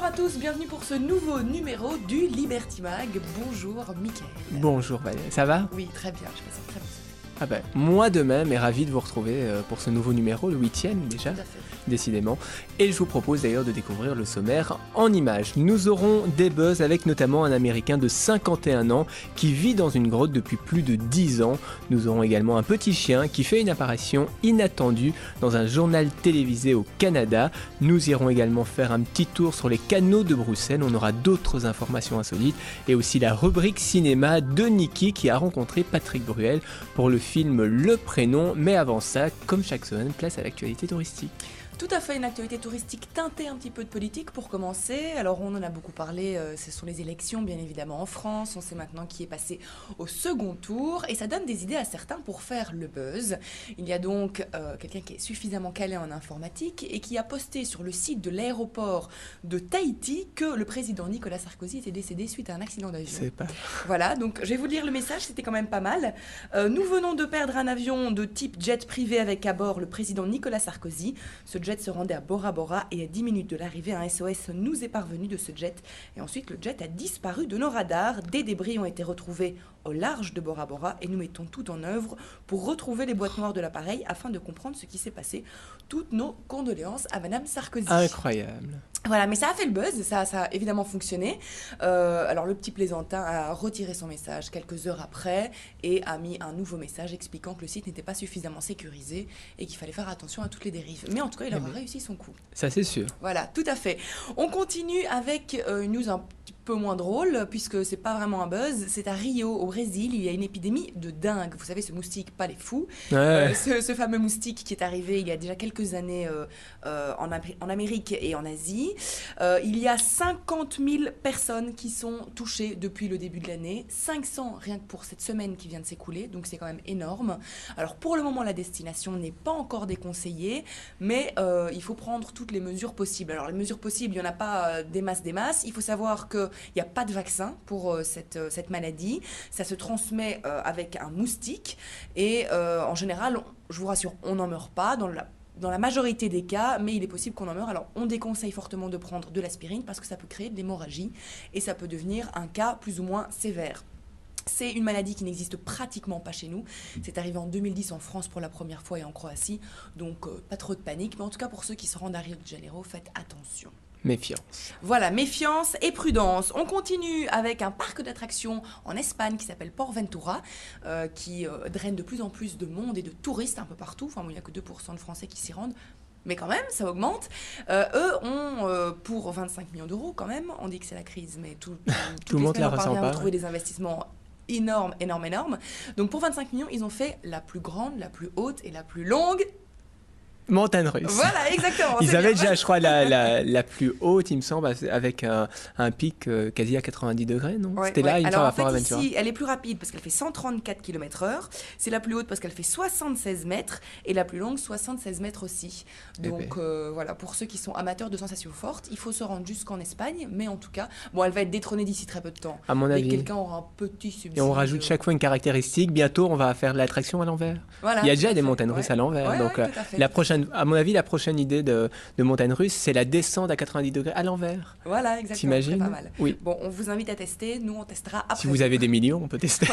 à tous, bienvenue pour ce nouveau numéro du Liberty Mag. Bonjour Mickaël. Bonjour Valérie, ça va ? Oui, très bien, je passe une très bonne semaine. Ah ben, moi de même est ravi de vous retrouver pour ce nouveau numéro, le 8e déjà, Tout à fait. décidément. Et je vous propose d'ailleurs de découvrir le sommaire en images. Nous aurons des buzz avec notamment un Américain de 51 ans qui vit dans une grotte depuis plus de 10 ans. Nous aurons également un petit chien qui fait une apparition inattendue dans un journal télévisé au Canada. Nous irons également faire un petit tour sur les canaux de Bruxelles. On aura d'autres informations insolites et aussi la rubrique cinéma de Niki qui a rencontré Patrick Bruel pour le film Le Prénom. Mais avant ça, comme chaque semaine, place à l'actualité touristique. Tout à fait, une actualité touristique teintée un petit peu de politique pour commencer. Alors on en a beaucoup parlé, ce sont les élections bien évidemment en France. On sait maintenant qui est passé au second tour et ça donne des idées à certains pour faire le buzz. Il y a donc quelqu'un qui est suffisamment calé en informatique et qui a posté sur le site de l'aéroport de Tahiti que le président Nicolas Sarkozy était décédé suite à un accident d'avion. C'est pas... Voilà, donc je vais vous lire le message, c'était quand même pas mal. Nous venons de perdre un avion de type jet privé avec à bord le président Nicolas Sarkozy. Ce jet se rendait à Bora Bora et à 10 minutes de l'arrivée, un SOS nous est parvenu de ce jet. Et ensuite, le jet a disparu de nos radars. Des débris ont été retrouvés au large de Bora Bora et nous mettons tout en œuvre pour retrouver les boîtes noires de l'appareil afin de comprendre ce qui s'est passé. Toutes nos condoléances à Madame Sarkozy. Incroyable. Voilà, mais ça a fait le buzz, ça a évidemment fonctionné. Alors le petit plaisantin a retiré son message quelques heures après et a mis un nouveau message expliquant que le site n'était pas suffisamment sécurisé et qu'il fallait faire attention à toutes les dérives. Mais en tout cas, il aura réussi son coup. Ça, c'est sûr. Voilà, tout à fait. On continue avec une news un petit peu moins drôle, puisque c'est pas vraiment un buzz. C'est à Rio, au Brésil, il y a une épidémie de dengue. Vous savez, ce moustique, pas les fous. Ouais. Ce fameux moustique qui est arrivé il y a déjà quelques années en Amérique et en Asie. Il y a 50 000 personnes qui sont touchées depuis le début de l'année. 500 rien que pour cette semaine qui vient de s'écouler, donc c'est quand même énorme. Alors pour le moment, la destination n'est pas encore déconseillée, mais il faut prendre toutes les mesures possibles. Alors les mesures possibles, il n'y en a pas des masses. Il faut savoir qu'il n'y a pas de vaccin pour cette maladie. Ça se transmet avec un moustique et en général, je vous rassure, on n'en meurt pas dans la majorité des cas, mais il est possible qu'on en meure. Alors, on déconseille fortement de prendre de l'aspirine parce que ça peut créer de l'hémorragie et ça peut devenir un cas plus ou moins sévère. C'est une maladie qui n'existe pratiquement pas chez nous. C'est arrivé en 2010 en France pour la première fois et en Croatie. Donc, pas trop de panique. Mais en tout cas, pour ceux qui se rendent à Rio de Janeiro, faites attention. Méfiance. Voilà, méfiance et prudence. On continue avec un parc d'attractions en Espagne qui s'appelle Port Ventura, qui draine de plus en plus de monde et de touristes un peu partout. Enfin, il n'y a que 2% de Français qui s'y rendent. Mais quand même, ça augmente. Eux ont, pour 25 millions d'euros quand même, on dit que c'est la crise, mais tout le monde la ressent pas. Trouver des investissements énormes. Donc pour 25 millions, ils ont fait la plus grande, la plus haute et la plus longue montagne russe. Voilà, exactement. Ils avaient déjà, je crois, la plus haute, il me semble, avec un pic quasi à 90 degrés, non ? Ouais, C'était là, une fois, alors à Port en fait, Aventura. ici, elle est plus rapide parce qu'elle fait 134 km/h. C'est la plus haute parce qu'elle fait 76 mètres. Et la plus longue, 76 mètres aussi. Donc voilà, pour ceux qui sont amateurs de sensations fortes, il faut se rendre jusqu'en Espagne. Mais en tout cas, bon, elle va être détrônée d'ici très peu de temps. À mon avis. Et quelqu'un aura un petit subside. Et on rajoute chaque fois une caractéristique. Bientôt, on va faire l'attraction à l'envers. Voilà, il y a déjà des montagnes russes à l'envers. Ouais, donc, la prochaine, à mon avis, la prochaine idée de montagne russe, c'est la descente à 90 degrés à l'envers. Voilà, exactement. T'imagines ? Pas mal. Oui. Bon, on vous invite à tester. Nous, on testera après. Si vous avez des millions, on peut tester.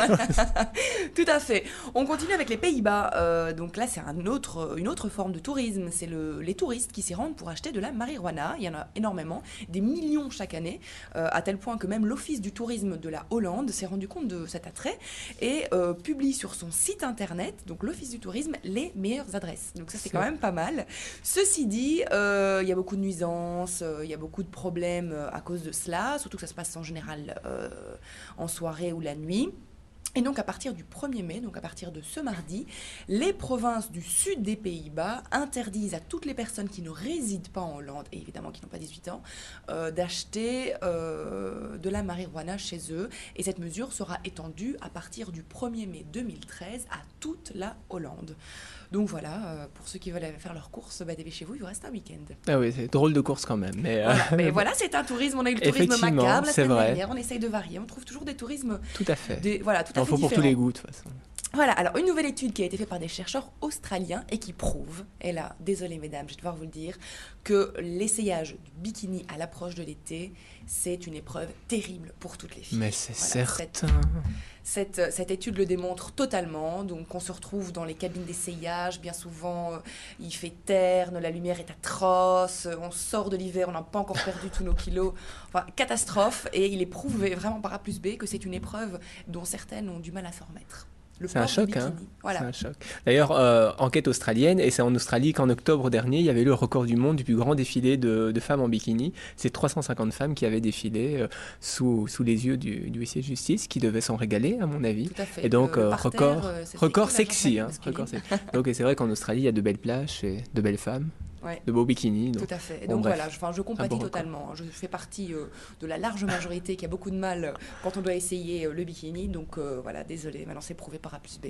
Tout à fait. On continue avec les Pays-Bas. Donc là, c'est une autre forme de tourisme. C'est les touristes qui s'y rendent pour acheter de la marijuana. Il y en a énormément, des millions chaque année, à tel point que même l'Office du tourisme de la Hollande s'est rendu compte de cet attrait et publie sur son site internet, donc l'Office du tourisme, les meilleures adresses. Donc ça, c'est quand même pas mal. Ceci dit, il y a beaucoup de nuisances, il y a beaucoup de problèmes à cause de cela, surtout que ça se passe en général en soirée ou la nuit. Et donc à partir du 1er mai, donc à partir de ce mardi, les provinces du sud des Pays-Bas interdisent à toutes les personnes qui ne résident pas en Hollande, et évidemment qui n'ont pas 18 ans, d'acheter de la marijuana chez eux. Et cette mesure sera étendue à partir du 1er mai 2013 à toute la Hollande. Donc voilà, pour ceux qui veulent aller faire leurs courses, dépêchez-vous, il vous reste un week-end. Ah oui, c'est drôle de course quand même. Mais, mais voilà, c'est un tourisme. On a eu le tourisme macabre la semaine dernière. On essaye de varier. On trouve toujours des tourismes. Tout à fait. Tout à fait faut pour tous les goûts, de toute façon. Voilà, alors une nouvelle étude qui a été faite par des chercheurs australiens et qui prouve, et là, désolé mesdames, je vais devoir vous le dire, que l'essayage du bikini à l'approche de l'été, c'est une épreuve terrible pour toutes les filles. Mais c'est certain. Cette étude le démontre totalement. Donc on se retrouve dans les cabines d'essayage, bien souvent il fait terne, la lumière est atroce, on sort de l'hiver, on n'a pas encore perdu tous nos kilos. Enfin, catastrophe, et il est prouvé vraiment par A plus B que c'est une épreuve dont certaines ont du mal à s'en remettre. C'est un choc, hein. Voilà. C'est un choc. D'ailleurs, enquête australienne, et c'est en Australie qu'en octobre dernier, il y avait eu le record du monde du plus grand défilé de femmes en bikini. C'est 350 femmes qui avaient défilé sous les yeux du huissier de justice, qui devaient s'en régaler, à mon avis. Tout à fait. Et donc, record sexy. Record sexy. Donc, et c'est vrai qu'en Australie, il y a de belles plages et de belles femmes. Ouais. De beaux bikinis. Donc. Tout à fait. Et donc voilà, je compatis totalement. Je fais partie de la large majorité qui a beaucoup de mal quand on doit essayer le bikini. Donc voilà, désolé, maintenant c'est prouvé par A plus B.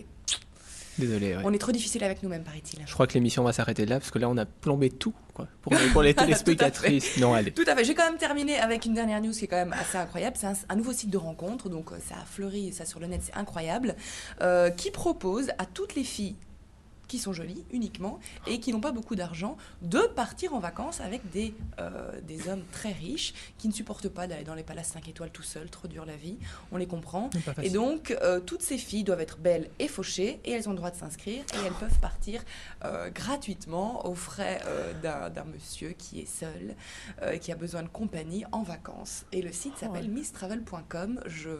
Désolé. Ouais. On est trop difficile avec nous-mêmes, paraît-il. Je crois que l'émission va s'arrêter là, parce que là, on a plombé tout quoi, pour les téléspectatrices. Non, allez. Tout à fait. Je vais quand même terminer avec une dernière news qui est quand même assez incroyable. C'est un nouveau site de rencontre, donc ça a fleuri, ça sur le net, c'est incroyable, qui propose à toutes les filles qui sont jolies uniquement et qui n'ont pas beaucoup d'argent, de partir en vacances avec des hommes très riches qui ne supportent pas d'aller dans les palaces 5 étoiles tout seuls, trop dur la vie, on les comprend. Et donc, toutes ces filles doivent être belles et fauchées et elles ont le droit de s'inscrire et elles peuvent partir gratuitement aux frais d'un monsieur qui est seul, qui a besoin de compagnie en vacances. Et le site s'appelle misstravel.com. Je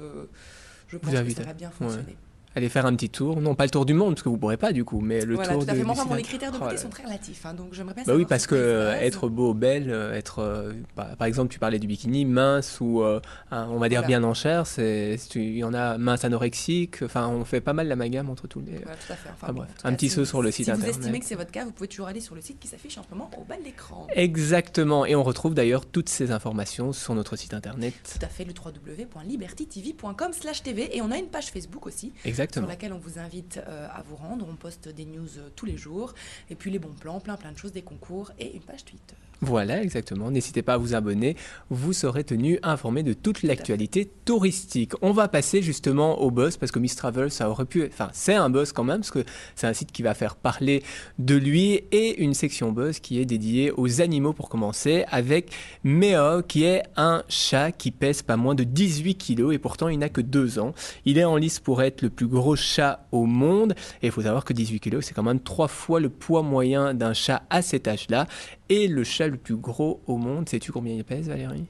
pense que ça va bien fonctionner. Ouais. Allez faire un petit tour, non pas le tour du monde parce que vous pourrez pas du coup, mais le tour tout à fait. de Moi, les critères de beauté sont très relatifs, hein, donc j'aimerais bien. Bah oui, parce que être beau, belle, être, par exemple, tu parlais du bikini, mince ou on va dire bien en chair, il y en a mince anorexique. Enfin, on fait pas mal l'amalgame entre tous les. Voilà, tout à fait. Enfin, bref, un petit saut sur le site internet. Si vous estimez que c'est votre cas, vous pouvez toujours aller sur le site qui s'affiche en ce moment au bas de l'écran. Exactement, et on retrouve d'ailleurs toutes ces informations sur notre site internet. Tout à fait, le www.libertytv.com/tv, et on a une page Facebook aussi. Exactement. Sur laquelle on vous invite à vous rendre. On poste des news tous les jours, et puis les bons plans, plein de choses, des concours et une page Twitter. Voilà, exactement. N'hésitez pas à vous abonner. Vous serez tenu informé de toute l'actualité touristique. On va passer justement au buzz parce que Miss Travel, ça aurait pu... Enfin, c'est un buzz quand même parce que c'est un site qui va faire parler de lui et une section buzz qui est dédiée aux animaux pour commencer avec Méo qui est un chat qui pèse pas moins de 18 kilos et pourtant il n'a que 2 ans. Il est en lice pour être le plus gros chat au monde et il faut savoir que 18 kilos c'est quand même 3 fois le poids moyen d'un chat à cet âge-là. Et le chat le plus gros au monde, sais-tu combien il pèse, Valérie ?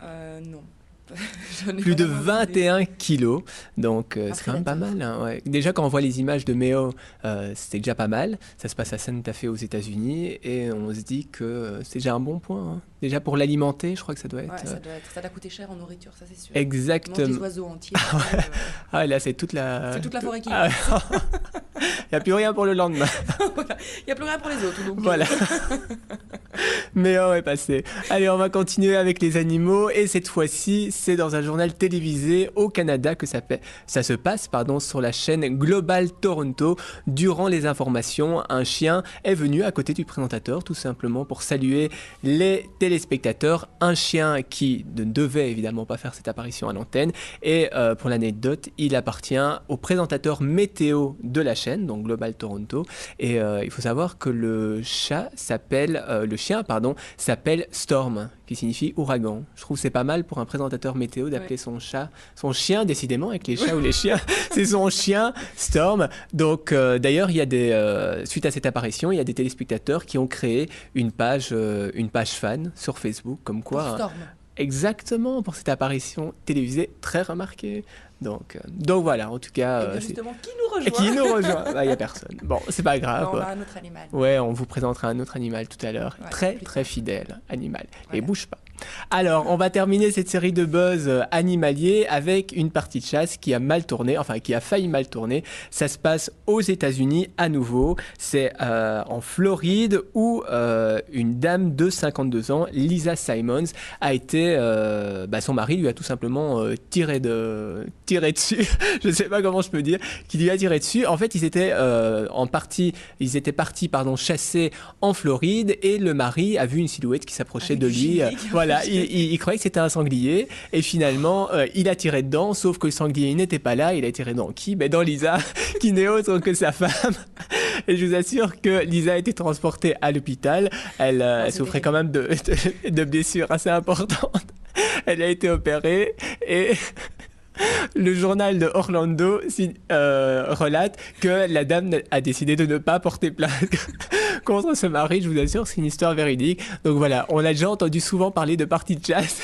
Non. Plus de 21 kilos, donc c'est quand même pas mal. Hein, ouais. Déjà, quand on voit les images de Méo, c'était déjà pas mal. Ça se passe à Santa Fe aux États-Unis et on se dit que c'est déjà un bon point. Hein. Déjà pour l'alimenter, je crois que ça doit être. Ouais, ça doit coûter cher en nourriture, ça c'est sûr. Exactement. Des oiseaux entiers. Ah, là, c'est toute la. C'est toute la forêt qui. Il n'y a plus rien pour le lendemain. Voilà. Il n'y a plus rien pour les autres. Donc voilà. Méo est passé. Allez, on va continuer avec les animaux et cette fois-ci, c'est dans un journal télévisé au Canada que ça se passe sur la chaîne Global Toronto. Durant les informations, un chien est venu à côté du présentateur tout simplement pour saluer les téléspectateurs. Un chien qui ne devait évidemment pas faire cette apparition à l'antenne et pour l'anecdote, il appartient au présentateur météo de la chaîne, donc Global Toronto. Et il faut savoir que le chien s'appelle Storm, qui signifie ouragan. Je trouve que c'est pas mal pour un présentateur météo d'appeler son chien, décidément, avec les chats ou les chiens, c'est son chien, Storm. Donc, d'ailleurs, il y a suite à cette apparition, il y a des téléspectateurs qui ont créé une page fan sur Facebook, comme quoi... Pour Storm. Exactement, pour cette apparition télévisée très remarquée. Donc voilà, en tout cas... justement, qui nous rejoint ? Qui nous rejoint ? Il n'y a personne. Bon, c'est pas grave. On a un autre animal. Ouais, on vous présentera un autre animal tout à l'heure. Ouais, très fidèle animal. Voilà. Et bouge pas. Alors, on va terminer cette série de buzz animaliers avec une partie de chasse qui a failli mal tourner. Ça se passe aux États-Unis à nouveau. C'est en Floride où une dame de 52 ans, Lisa Simons, a été... son mari lui a tout simplement tiré dessus. Je ne sais pas comment je peux dire. Qui lui a tiré dessus. En fait, ils étaient partis chasser en Floride et le mari a vu une silhouette qui s'approchait de lui. Voilà, il croyait que c'était un sanglier et finalement il a tiré dedans, sauf que le sanglier n'était pas là. Il a tiré dans qui? Ben dans Lisa, qui n'est autre que sa femme. Et je vous assure que Lisa a été transportée à l'hôpital. Elle souffrait quand même de blessures assez importantes. Elle a été opérée et le journal de Orlando relate que la dame a décidé de ne pas porter plainte contre ce mari. Je vous assure, c'est une histoire véridique. Donc voilà, on a déjà entendu souvent parler de parties de chasse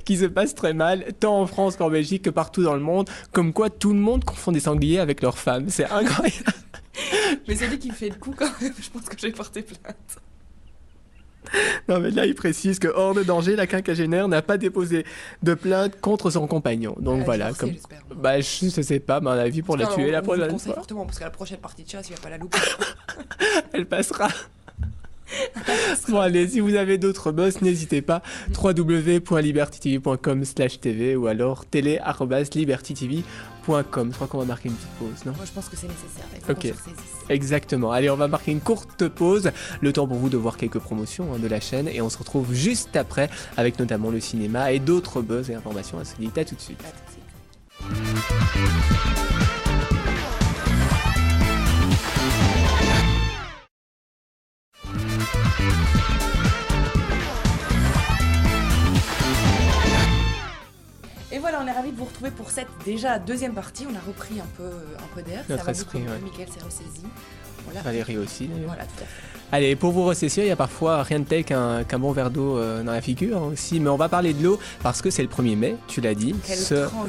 qui se passent très mal, tant en France qu'en Belgique que partout dans le monde. Comme quoi, tout le monde confond des sangliers avec leurs femmes. C'est incroyable. Mais c'est lui qui fait le coup quand même. Je pense que j'ai porté plainte. Non mais là il précise que hors de danger, la quinquagénaire n'a pas déposé de plainte contre son compagnon. Donc voilà, comme bah je sais pas, mais à mon avis pour la tuer la prochaine fois. Je conseille fortement parce que la prochaine partie de chasse, il va pas la louper. Elle passera. Bon allez, si vous avez d'autres boss, n'hésitez pas. www.libertytv.com/tv ou alors télé@libertytv.com. Je crois qu'on va marquer une petite pause, non? Moi je pense que c'est nécessaire. Ok, exactement. Allez, on va marquer une courte pause, le temps pour vous de voir quelques promotions de la chaîne et on se retrouve juste après avec notamment le cinéma et d'autres buzz et informations insolites. À tout de suite. À tout de suite. Et voilà, on est ravis de vous retrouver pour cette déjà deuxième partie. On a repris un peu d'air. Notre esprit, ouais. Mickaël s'est ressaisi. Voilà. Valérie aussi d'ailleurs. Voilà, tout à fait. Allez, pour vous ressaisir, il y a parfois rien de tel qu'un bon verre d'eau dans la figure aussi. Mais on va parler de l'eau parce que c'est le 1er mai, tu l'as dit.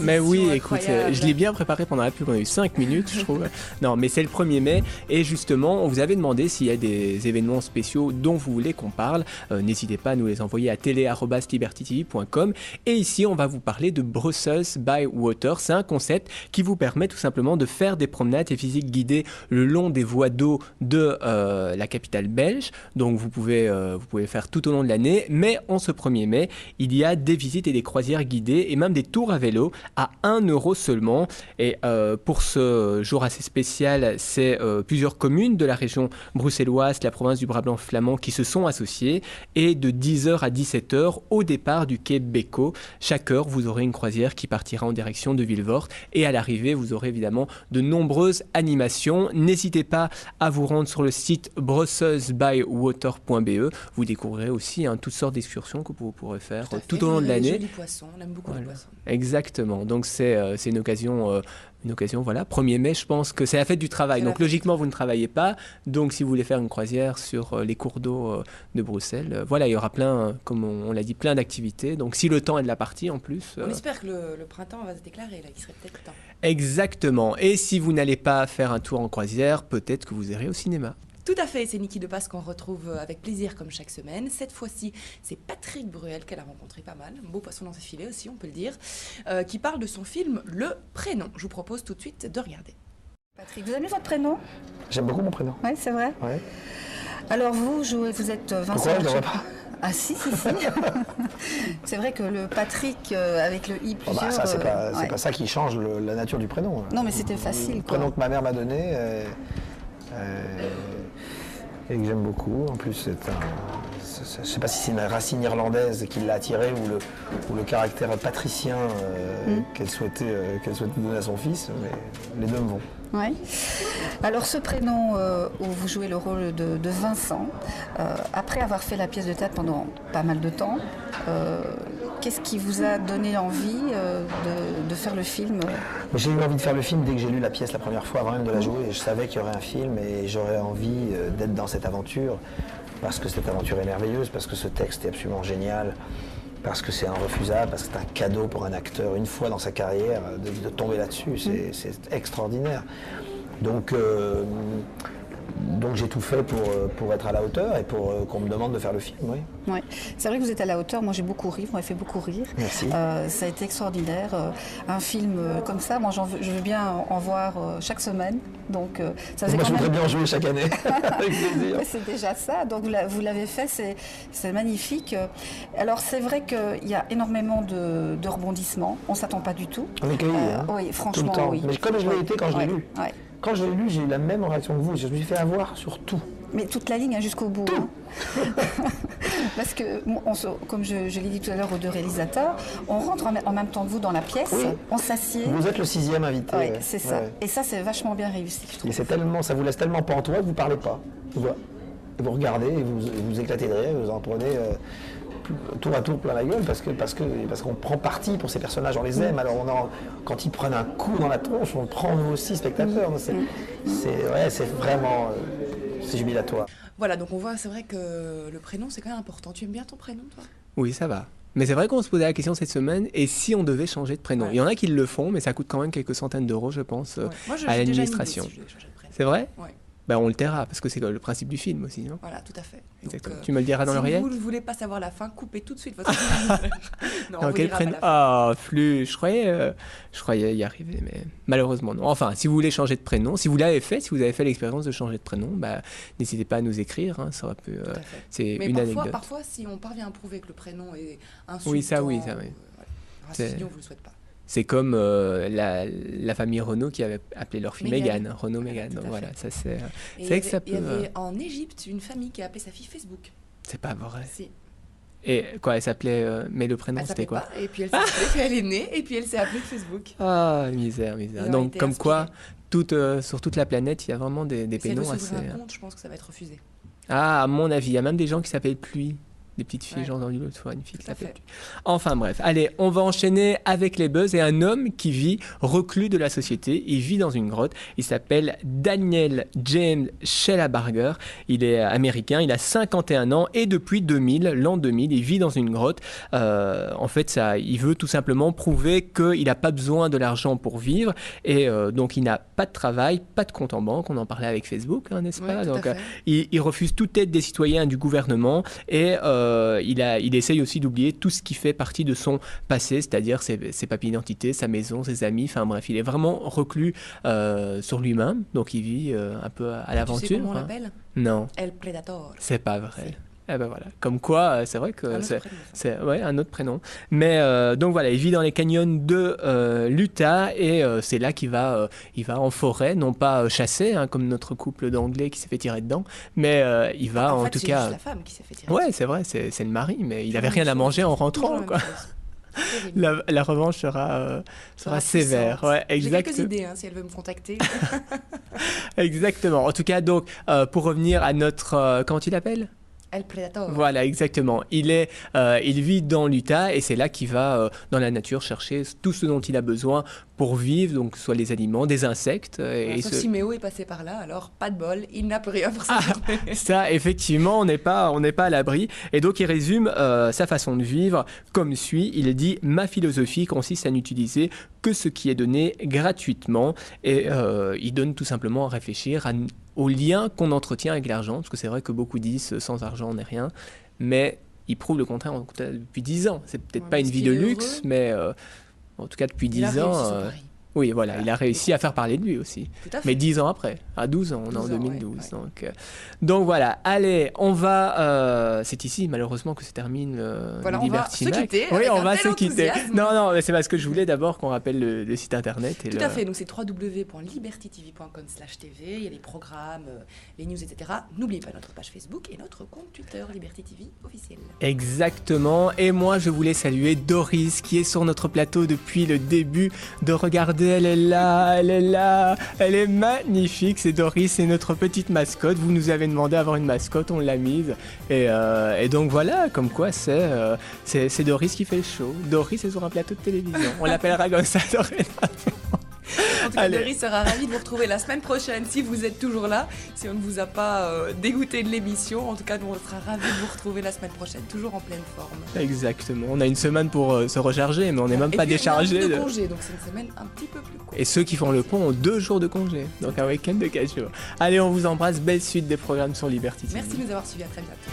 Mais oui, écoute, je l'ai bien préparé pendant la pub. On a eu 5 minutes, je trouve. Non, mais c'est le 1er mai. Et justement, on vous avait demandé s'il y a des événements spéciaux dont vous voulez qu'on parle. N'hésitez pas à nous les envoyer à télé@libertytv.com. Et ici, on va vous parler de Brussels by Water. C'est un concept qui vous permet tout simplement de faire des promenades et visites guidées le long des voies d'eau de la capitale belge. Donc vous pouvez faire tout au long de l'année, mais en ce 1er mai, il y a des visites et des croisières guidées et même des tours à vélo à 1 € seulement. Et pour ce jour assez spécial, c'est plusieurs communes de la région bruxelloise, la province du Brabant flamand qui se sont associées et de 10h à 17h au départ du quai Becco. Chaque heure, vous aurez une croisière qui partira en direction de Vilvoorde et à l'arrivée, vous aurez évidemment de nombreuses animations. N'hésitez pas à vous rendre sur le site brusselsbywater.be. Vous découvrirez aussi toutes sortes d'excursions que vous pourrez faire tout au long de l'année. Jolis poissons, on aime beaucoup les poissons. Exactement. Donc c'est une occasion. Voilà, 1er mai, je pense que c'est la fête du travail. Donc logiquement, vous ne travaillez pas. Donc si vous voulez faire une croisière sur les cours d'eau de Bruxelles, voilà, il y aura plein, comme on l'a dit, plein d'activités. Donc si le temps est de la partie en plus... On espère que le printemps va se déclarer, là, qu'il serait peut-être temps. Exactement. Et si vous n'allez pas faire un tour en croisière, peut-être que vous irez au cinéma. Tout à fait, c'est Niki Depasse qu'on retrouve avec plaisir comme chaque semaine. Cette fois-ci, c'est Patrick Bruel qu'elle a rencontré pas mal, un beau poisson dans ses filets aussi, on peut le dire, qui parle de son film Le Prénom. Je vous propose tout de suite de regarder. Patrick, vous aimez votre prénom? J'aime beaucoup mon prénom. Oui, c'est vrai. Ouais. Alors vous êtes Vincent. Pourquoi je ne devrais pas? Ah si. C'est vrai que le Patrick avec le i plusieurs... ça, c'est pas ça qui change la nature du prénom. Non, mais c'était facile. Le prénom que ma mère m'a donné et que j'aime beaucoup. En plus, je ne sais pas si c'est une racine irlandaise qui l'a attirée ou le caractère patricien qu'elle souhaitait donner à son fils, mais les deux me vont. Oui. Alors ce prénom où vous jouez le rôle de Vincent, après avoir fait la pièce de théâtre pendant pas mal de temps, qu'est-ce qui vous a donné envie de faire le film? J'ai eu envie de faire le film dès que j'ai lu la pièce la première fois avant même de la jouer. Je savais qu'il y aurait un film et j'aurais envie d'être dans cette aventure parce que cette aventure est merveilleuse, parce que ce texte est absolument génial. Parce que c'est irrefusable, parce que c'est un cadeau pour un acteur, une fois dans sa carrière, de tomber là-dessus, c'est extraordinaire. Donc j'ai tout fait pour être à la hauteur et pour qu'on me demande de faire le film, oui. Ouais. C'est vrai que vous êtes à la hauteur, moi j'ai beaucoup ri, vous m'avez fait beaucoup rire. Merci. Ça a été extraordinaire. Un film comme ça, moi je veux bien en voir chaque semaine. Donc, ça moi je voudrais bien en jouer chaque année, avec plaisir. Ouais, c'est déjà ça, donc vous l'avez fait, c'est magnifique. Alors c'est vrai qu'il y a énormément de rebondissements, on ne s'attend pas du tout. On est cueillis, oui, franchement, tout le temps. Oui. Mais comme je l'ai été quand je l'ai lu. Ouais. Quand je l'ai lu, j'ai eu la même réaction que vous, je me suis fait avoir sur tout. Mais toute la ligne jusqu'au bout. Parce que, comme je l'ai dit tout à l'heure aux deux réalisateurs, on rentre en même temps que vous dans la pièce, on s'assied. Vous êtes le 6e invité. Oui, c'est ça. Ouais. Et ça, c'est vachement bien réussi, je trouve. Et ça vous laisse tellement pantois que vous ne parlez pas. Vous regardez et vous éclatez de rire, vous en prenez tour à tour plein la gueule parce qu'on prend parti pour ces personnages, on les aime. Alors quand ils prennent un coup dans la tronche, on le prend nous aussi, spectateurs. C'est vraiment c'est jubilatoire. Voilà, donc on voit, c'est vrai que le prénom, c'est quand même important. Tu aimes bien ton prénom, toi ? Oui, ça va. Mais c'est vrai qu'on se posait la question cette semaine, et si on devait changer de prénom ? Il y en a qui le font, mais ça coûte quand même quelques centaines d'euros, je pense, à l'administration. Moi, je devais changer de prénom. C'est vrai ? Oui. Ben, on le taira, parce que c'est le principe du film aussi, non ? Voilà, tout à fait. Exactement. Tu me le diras dans l'oreillette ? Si vous ne voulez pas savoir la fin, coupez tout de suite votre Non, non, quel prénom ? Ah, flûte, je croyais y arriver, mais malheureusement non. Enfin, si vous voulez changer de prénom, si vous avez fait l'expérience de changer de prénom, bah, n'hésitez pas à nous écrire, hein, ça aurait pu... c'est mais une anecdote. Parfois, si on parvient à prouver que le prénom est insultant... Oui, ça. On vous le souhaite pas. C'est comme la famille Renault qui avait appelé leur fille Mégane, Renault Mégane. Donc voilà, ça c'est vrai que ça peut... Il y avait en Égypte une famille qui a appelé sa fille Facebook. C'est pas vrai. Si. Et quoi, elle s'appelait... mais le prénom, c'était quoi ? Pas, et puis elle s'est appelée, puis elle est née, et puis elle s'est appelée Facebook. Ah, misère. Donc comme quoi, sur toute la planète, il y a vraiment des prénoms assez... Si elle veut s'ouvrir un compte, je pense que ça va être refusé. Ah, à mon avis, il y a même des gens qui s'appellent Pluie. Des petites filles, j'ai entendu l'autre fois, une fille qui s'appelle. Enfin bref, allez, on va enchaîner avec les buzz et un homme qui vit reclus de la société. Il vit dans une grotte. Il s'appelle Daniel James Shellabarger. Il est américain, il a 51 ans et depuis l'an 2000, il vit dans une grotte. En fait, il veut tout simplement prouver qu'il n'a pas besoin de l'argent pour vivre et donc il n'a pas de travail, pas de compte en banque. On en parlait avec Facebook, hein, n'est-ce pas ? Donc il refuse toute aide des citoyens et du gouvernement et il essaye aussi d'oublier tout ce qui fait partie de son passé, c'est-à-dire ses papiers d'identité, sa maison, ses amis, enfin bref, il est vraiment reclus sur lui-même, donc il vit un peu à l'aventure. Tu sais comment on l'appelle ? Non. El Predator. C'est pas vrai. Eh ben voilà. Comme quoi, c'est vrai que c'est un autre prénom. Mais donc voilà, il vit dans les canyons de l'Utah et c'est là qu'il va en forêt, non pas chasser, hein, comme notre couple d'Anglais qui s'est fait tirer dedans, mais il va en tout cas... C'est la femme qui s'est fait tirer. Ouais, c'est vrai, c'est le mari, mais il avait rien à manger en rentrant, quoi. La revanche sera sévère. Ouais, j'ai quelques idées, hein, si elle veut me contacter. Exactement. En tout cas, donc, pour revenir à notre... comment tu l'appelles ? El Predator. Voilà, exactement. Il vit dans l'Utah et c'est là qu'il va dans la nature chercher tout ce dont il a besoin pour vivre, donc soit les aliments, des insectes. Sauf si Méo est passé par là, alors pas de bol, il n'a plus rien pour sa journée. Ça, effectivement, on n'est pas à l'abri. Et donc il résume sa façon de vivre comme suit. Il dit « Ma philosophie consiste à n'utiliser que ce qui est donné gratuitement ». Et il donne tout simplement à réfléchir au lien qu'on entretient avec l'argent, parce que c'est vrai que beaucoup disent sans argent on n'est rien, mais il prouve le contraire depuis 10 ans. C'est peut-être pas une vie de luxe, mais en tout cas depuis 10 ans... Oui, voilà, il a réussi à faire parler de lui aussi. Mais 10 ans après, à 12 ans, on est en 2012. Ouais. Donc voilà, allez, on va... c'est ici, malheureusement, que se termine Liberty Mag. On va se quitter. Oui, on va se quitter. Non, mais c'est parce que je voulais d'abord qu'on rappelle le site internet. Tout à fait, donc c'est www.libertytv.com/tv. Il y a les programmes, les news, etc. N'oubliez pas notre page Facebook et notre compte Twitter Liberty TV officiel. Exactement. Et moi, je voulais saluer Doris, qui est sur notre plateau depuis le début. De regarder, elle est là, elle est magnifique. C'est Doris, c'est notre petite mascotte. Vous nous avez demandé d'avoir une mascotte, on l'a mise. Et donc voilà, comme quoi c'est Doris qui fait le show. Doris est sur un plateau de télévision. On l'appellera comme ça dorénavant. En tout cas, Doris sera ravie de vous retrouver la semaine prochaine si vous êtes toujours là, si on ne vous a pas dégoûté de l'émission. En tout cas, nous, on sera ravis de vous retrouver la semaine prochaine, toujours en pleine forme. Exactement. On a une semaine pour se recharger, mais on n'est même pas déchargé. On a un peu de congé, donc c'est une semaine un petit peu plus courte. Et ceux qui font le pont ont 2 jours de congé, donc un week-end de 4 jours. Allez, on vous embrasse. Belle suite des programmes sur Liberty TV. Merci de nous avoir suivis. À très bientôt.